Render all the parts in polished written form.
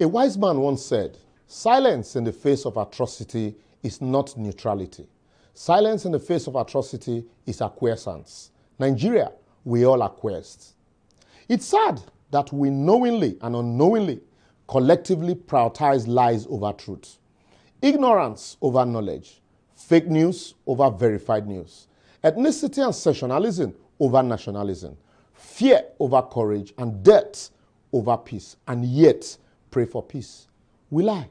A wise man once said, silence in the face of atrocity is not neutrality. Silence in the face of atrocity is acquiescence. Nigeria, we all acquiesced. It's sad that we knowingly and unknowingly collectively prioritize lies over truth, ignorance over knowledge, fake news over verified news, ethnicity and sectionalism over nationalism, fear over courage, and death over peace, and yet pray for peace. We lie.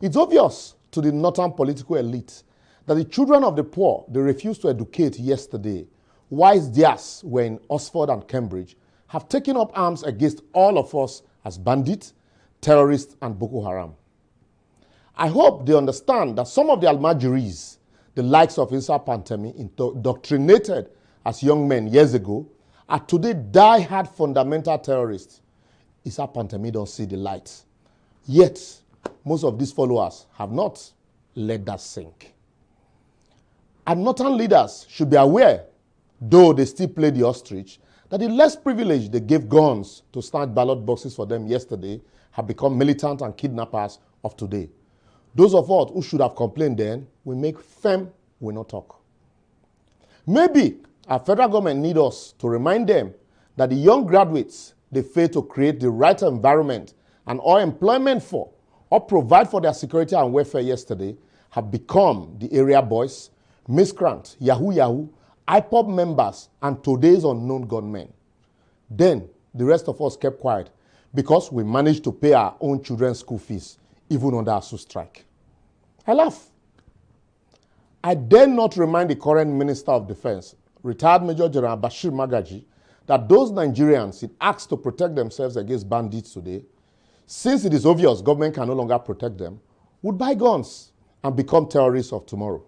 It's obvious to the northern political elite that the children of the poor they refused to educate yesterday, whilst theirs were in Oxford and Cambridge, have taken up arms against all of us as bandits, terrorists, and Boko Haram. I hope they understand that some of the Almajiris, the likes of Isa Pantemi, indoctrinated as young men years ago, are today die-hard fundamental terrorists. Isa Pantemi don't see the light. Yet, most of these followers have not let that sink. And northern leaders should be aware, though they still play the ostrich, that the less privileged they gave guns to snatch ballot boxes for them yesterday have become militant and kidnappers of today. Those of us who should have complained then, we make firm, we not talk. Maybe our federal government need us to remind them that the young graduates they fail to create the right environment and or employment for or provide for their security and welfare yesterday have become the area boys, miscreants, yahoo, IPOB members, and today's unknown gunmen. Then the rest of us kept quiet because we managed to pay our own children's school fees even under a strike. I laugh. I dare not remind the current Minister of Defense, retired Major General Bashir Magaji, that those Nigerians it asks to protect themselves against bandits today, since it is obvious government can no longer protect them, would buy guns and become terrorists of tomorrow.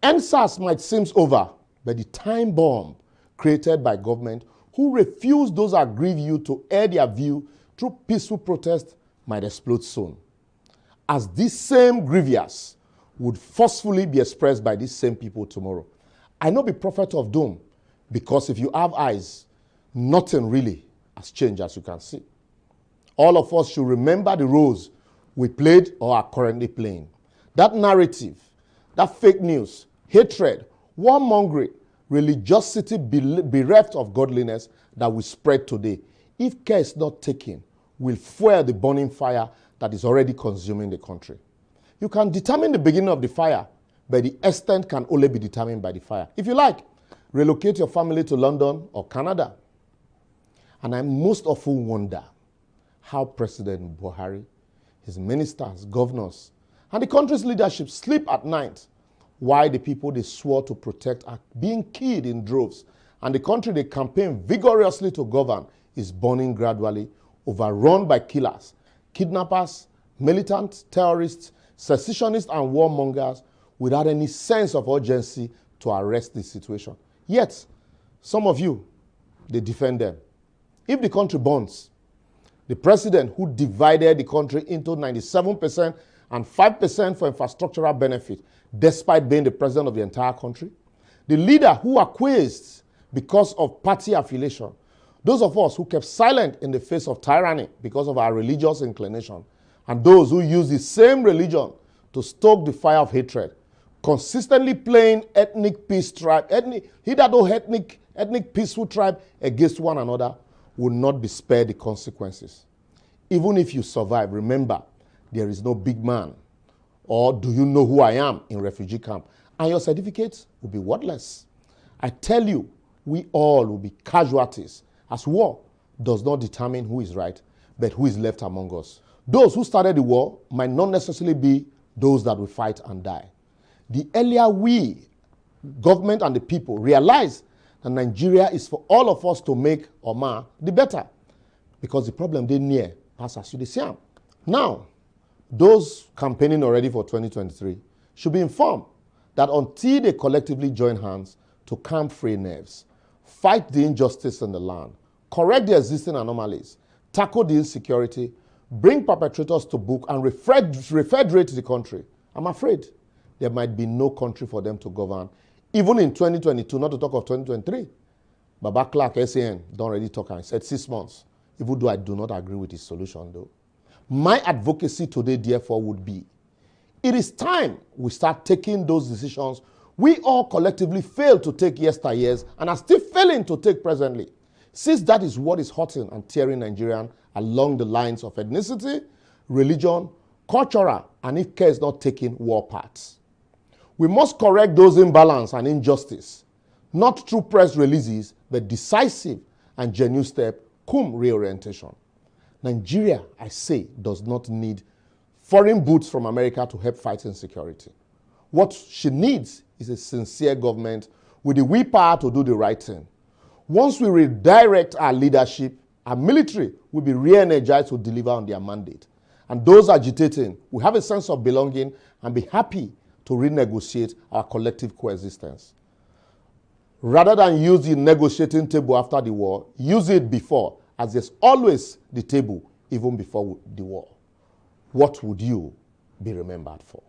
NSAS might seem over, but the time bomb created by government who refuse those aggrieved you to air their view through peaceful protest might explode soon. As these same grievous would forcefully be expressed by these same people tomorrow. I know be prophet of doom, because if you have eyes, nothing really has changed as you can see. All of us should remember the roles we played or are currently playing. That narrative, that fake news, hatred, warmongering, religiosity bereft of godliness that we spread today, if care is not taken, will fuel the burning fire that is already consuming the country. You can determine the beginning of the fire, but the extent can only be determined by the fire. If you like, relocate your family to London or Canada. And I most often wonder how President Buhari, his ministers, governors, and the country's leadership sleep at night while the people they swore to protect are being killed in droves, and the country they campaign vigorously to govern is burning gradually, overrun by killers, kidnappers, militant terrorists, secessionists, and warmongers without any sense of urgency to arrest the situation. Yet, some of you, they defend them. If the country burns, the president who divided the country into 97% and 5% for infrastructural benefit, despite being the president of the entire country, the leader who acquiesced because of party affiliation, those of us who kept silent in the face of tyranny because of our religious inclination, and those who use the same religion to stoke the fire of hatred, consistently playing ethnic peace tribe, ethnic peaceful tribe against one another will not be spared the consequences. Even if you survive, remember, there is no big man or do you know who I am in refugee camp, and your certificates will be worthless. I tell you, we all will be casualties, as war does not determine who is right, but who is left among us. Those who started the war might not necessarily be those that will fight and die. The earlier we, government and the people, realize that Nigeria is for all of us to make or mar, the better. Because the problem they near pass as you the same. Now, those campaigning already for 2023 should be informed that until they collectively join hands to calm free nerves, fight the injustice in the land, correct the existing anomalies, tackle the insecurity, bring perpetrators to book, and refederate the country, I'm afraid there might be no country for them to govern, even in 2022, not to talk of 2023. Baba Clark, SAN, don't already talk, and said 6 months even though I do not agree with his solution though. My advocacy today, therefore, would be, it is time we start taking those decisions we all collectively failed to take yesteryears and are still failing to take presently, since that is what is hurting and tearing Nigerian along the lines of ethnicity, religion, cultural, and if care is not taken, war paths. We must correct those imbalance and injustice, not through press releases, but decisive and genuine step, cum reorientation. Nigeria, I say, does not need foreign boots from America to help fight insecurity. What she needs is a sincere government with the willpower to do the right thing. Once we redirect our leadership, our military will be re-energized to deliver on their mandate. And those agitating will have a sense of belonging and be happy to renegotiate our collective coexistence. Rather than use the negotiating table after the war, use it before, as there's always the table even before the war. What would you be remembered for?